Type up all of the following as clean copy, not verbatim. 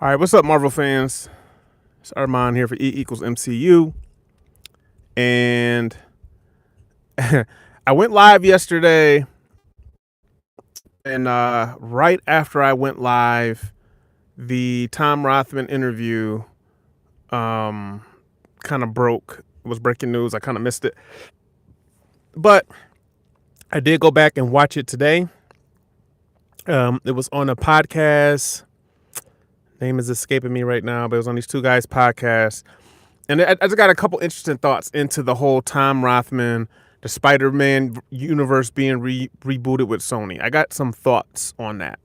All right, what's up, Marvel fans? It's Armand here for E equals MCU. And I went live yesterday, and right after I went live, the Tom Rothman interview kind of broke. It was breaking news. I kind of missed it. But I did go back and watch it today. It was on a podcast. Name is escaping me right now, but it was on these two guys' podcasts. And I just got a couple interesting thoughts into the whole Tom Rothman, the Spider-Man universe being rebooted with Sony. I got some thoughts on that.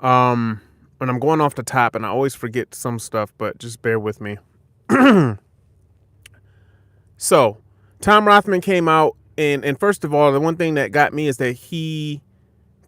And I'm going off the top, and I always forget some stuff, but just bear with me. So, Tom Rothman came out, and first of all, the one thing that got me is that he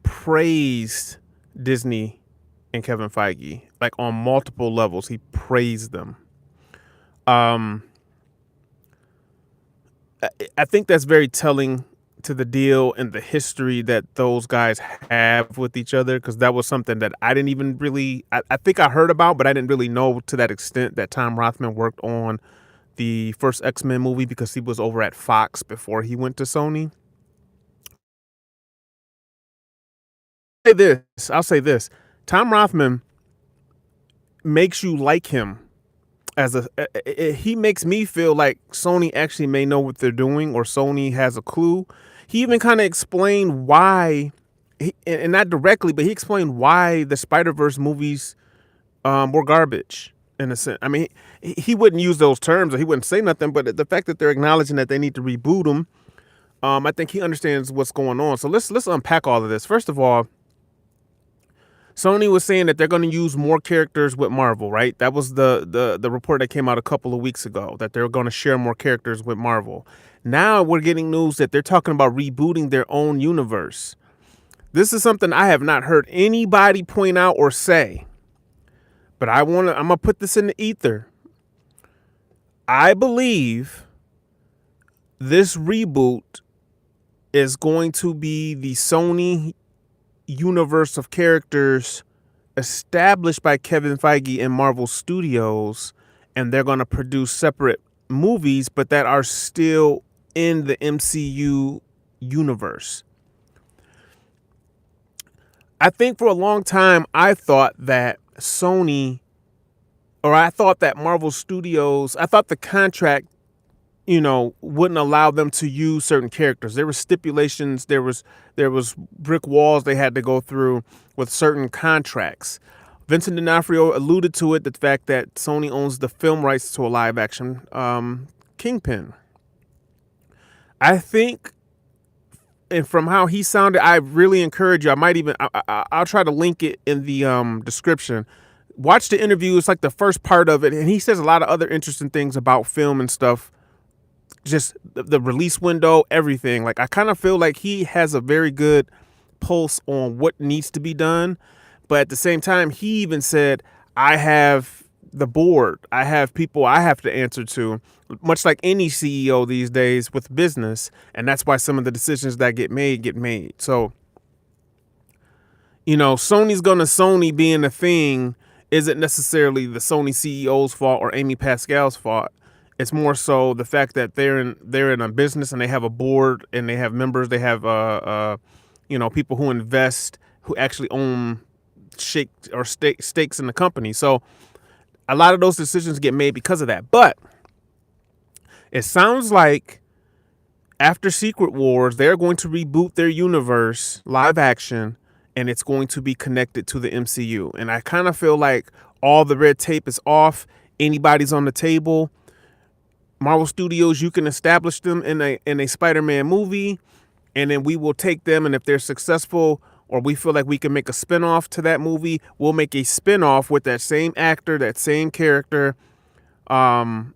praised Disney and Kevin Feige, like on multiple levels. He praised them. I think that's very telling to the deal and the history that those guys have with each other, because that was something that I didn't even really, I think I heard about, but I didn't really know to that extent that Tom Rothman worked on the first X-Men movie because he was over at Fox before he went to Sony. I'll say this. Tom Rothman makes you like him he makes me feel like Sony actually may know what they're doing, or Sony has a clue. He even kind of explained why, and not directly, but he explained why the Spider-Verse movies were garbage in a sense. I mean, he wouldn't use those terms, or he wouldn't say nothing, but the fact that they're acknowledging that they need to reboot them, I think he understands what's going on. So let's unpack all of this. First of all, Sony was saying that they're going to use more characters with Marvel, right? That was the report that came out a couple of weeks ago, that they're going to share more characters with Marvel. Now we're getting news that they're talking about rebooting their own universe. This is something I have not heard anybody point out or say, but I'm going to put this in the ether. I believe this reboot is going to be the Sony universe of characters established by Kevin Feige and Marvel Studios, and they're going to produce separate movies, but that are still in the MCU universe. I think for a long time, I thought that Marvel Studios, I thought the contract, wouldn't allow them to use certain characters. There were stipulations. There was brick walls they had to go through with certain contracts. Vincent D'Onofrio alluded to it, the fact that Sony owns the film rights to a live action Kingpin. I think, and from how he sounded, I really encourage you. I'll try to link it in the description. Watch the interview. It's like the first part of it, and he says a lot of other interesting things about film and stuff. Just the release window, everything. Like, I kind of feel like he has a very good pulse on what needs to be done. But at the same time, he even said, I have the board. I have people I have to answer to, much like any CEO these days with business. And that's why some of the decisions that get made. So, Sony's going to Sony being a thing isn't necessarily the Sony CEO's fault or Amy Pascal's fault. It's more so the fact that they're in a business and they have a board and they have members. They have people who invest, who actually own stakes in the company. So a lot of those decisions get made because of that. But it sounds like after Secret Wars, they're going to reboot their universe live action, and it's going to be connected to the MCU. And I kind of feel like all the red tape is off. Anybody's on the table. Marvel Studios, you can establish them in a Spider-Man movie, and then we will take them, and if they're successful, or we feel like we can make a spinoff to that movie, we'll make a spinoff with that same actor, that same character, and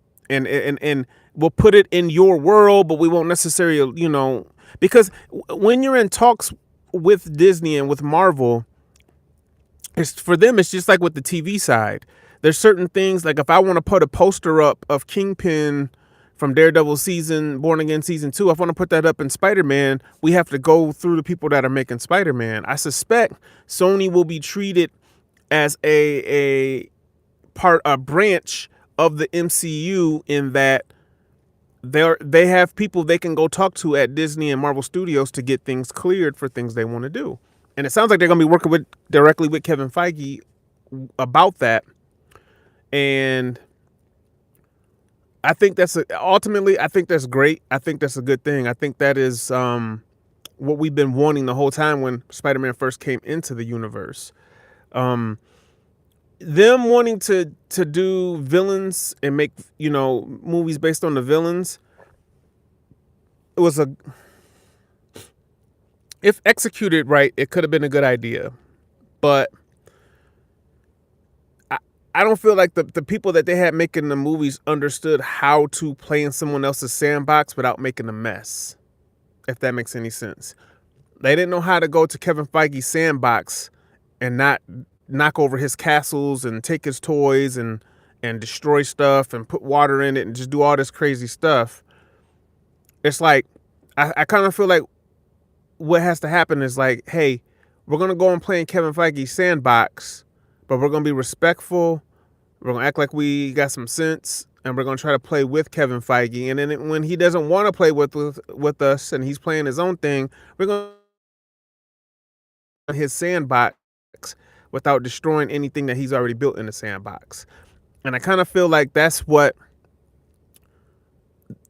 we'll put it in your world, but we won't necessarily, because when you're in talks with Disney and with Marvel, for them, it's just like with the TV side. There's certain things, like if I want to put a poster up of Kingpin from Daredevil Born Again season 2, if I want to put that up in Spider-Man, we have to go through the people that are making Spider-Man. I suspect Sony will be treated as a branch of the MCU, in that they have people they can go talk to at Disney and Marvel Studios to get things cleared for things they want to do. And it sounds like they're going to be working directly with Kevin Feige about that. And I think ultimately, I think that's great. I think that's a good thing. I think that is what we've been wanting the whole time when Spider-Man first came into the universe. Them wanting to do villains and make, movies based on the villains, it was if executed right, it could have been a good idea. But I don't feel like the people that they had making the movies understood how to play in someone else's sandbox without making a mess, if that makes any sense. They didn't know how to go to Kevin Feige's sandbox and not knock over his castles and take his toys and destroy stuff and put water in it and just do all this crazy stuff. It's like, I kind of feel like what has to happen is like, hey, we're going to go and play in Kevin Feige's sandbox, but we're going to be respectful. We're going to act like we got some sense, and we're going to try to play with Kevin Feige. And then when he doesn't want to play with us and he's playing his own thing, we're going to his sandbox without destroying anything that he's already built in the sandbox. And I kind of feel like that's what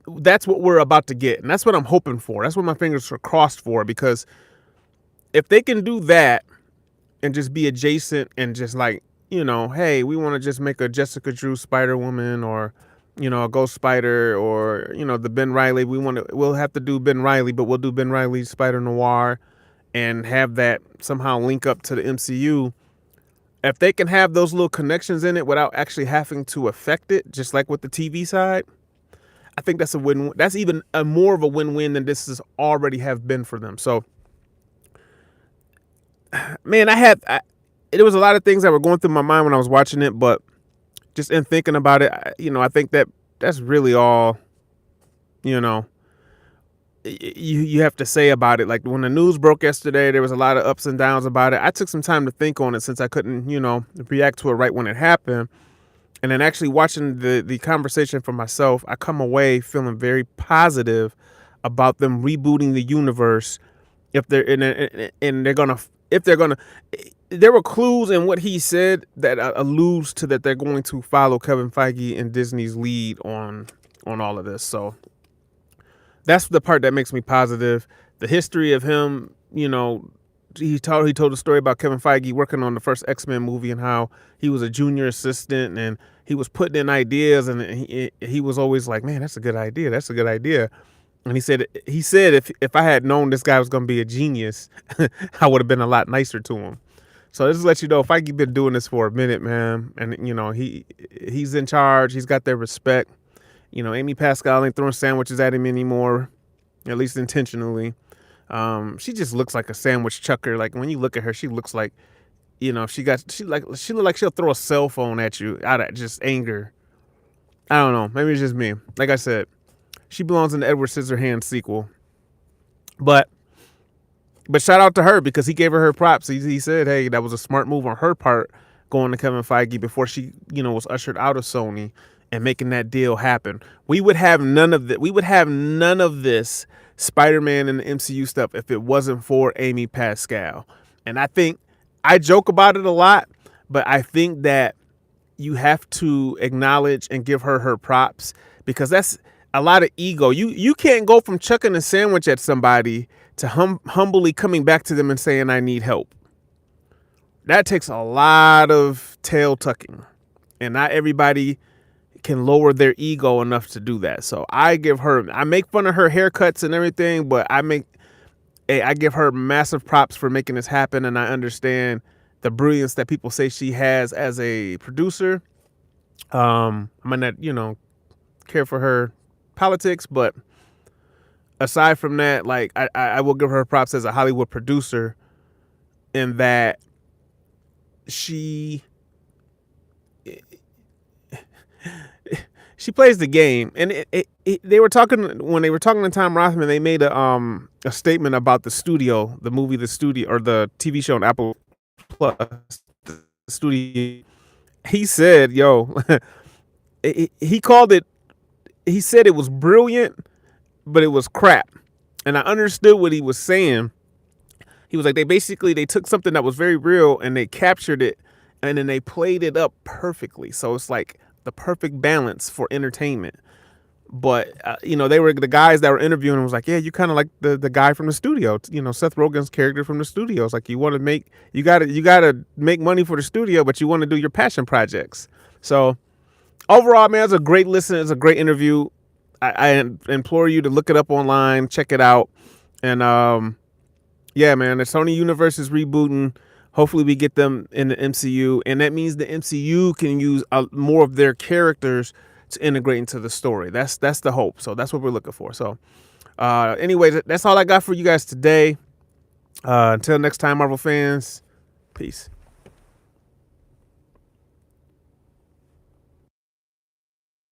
we're about to get. And that's what I'm hoping for. That's what my fingers are crossed for, because if they can do that and just be adjacent and just like, hey, we want to just make a Jessica Drew Spider-Woman, or, a Ghost Spider, or, the Ben Reilly. We'll have to do Ben Reilly, but we'll do Ben Reilly Spider Noir and have that somehow link up to the MCU. If they can have those little connections in it without actually having to affect it, just like with the TV side, I think that's a win. That's even more of a win-win than this has already have been for them. So, man, there was a lot of things that were going through my mind when I was watching it, but just in thinking about it, I think that's really all, you have to say about it. Like when the news broke yesterday, there was a lot of ups and downs about it. I took some time to think on it since I couldn't, react to it right when it happened. And then actually watching the conversation for myself, I come away feeling very positive about them rebooting the universe. If they're there were clues in what he said that alludes to that they're going to follow Kevin Feige and Disney's lead on all of this. So that's the part that makes me positive. The history of him, he told a story about Kevin Feige working on the first X-Men movie and how he was a junior assistant and he was putting in ideas, and he was always like, man, that's a good idea. That's a good idea. And he said if I had known this guy was going to be a genius, I would have been a lot nicer to him. So this lets you know Feige been doing this for a minute, man. And, he's in charge. He's got their respect. Amy Pascal ain't throwing sandwiches at him anymore, at least intentionally. She just looks like a sandwich chucker. Like when you look at her, she looks like, she look like she'll throw a cell phone at you out of just anger. I don't know. Maybe it's just me. Like I said, she belongs in the Edward Scissorhands sequel. But shout out to her, because he gave her props. He said, hey, that was a smart move on her part, going to Kevin Feige before she, was ushered out of Sony and making that deal happen. We would have none of that. We would have none of this Spider-Man and the MCU stuff if it wasn't for Amy Pascal. And I think I joke about it a lot, but I think that you have to acknowledge and give her props, because that's a lot of ego. You can't go from chucking a sandwich at somebody to humbly coming back to them and saying, I need help. That takes a lot of tail tucking, and not everybody can lower their ego enough to do that. So I make fun of her haircuts and everything, but I give her massive props for making this happen. And I understand the brilliance that people say she has as a producer. I might not, care for her politics, but aside from that, like I will give her props as a Hollywood producer, in that she plays the game. And they were talking, when they were talking to Tom Rothman, they made a statement about the studio, the movie, the studio, or the TV show on Apple Plus, the studio. He said, "Yo," he called it. He said it was brilliant, but it was crap. And I understood what he was saying. He was like, they took something that was very real and they captured it, and then they played it up perfectly. So it's like the perfect balance for entertainment. But they were the guys that were interviewing him was like, yeah, you kind of like the guy from the studio. Seth Rogen's character from the studio. It's like you gotta make money for the studio, but you want to do your passion projects. So overall, man, it's a great listen. It's a great interview. I implore you to look it up online, check it out, and yeah, man, the Sony universe is rebooting. Hopefully, we get them in the MCU, and that means the MCU can use more of their characters to integrate into the story. That's the hope. So that's what we're looking for. So, anyways, that's all I got for you guys today. Until next time, Marvel fans, peace.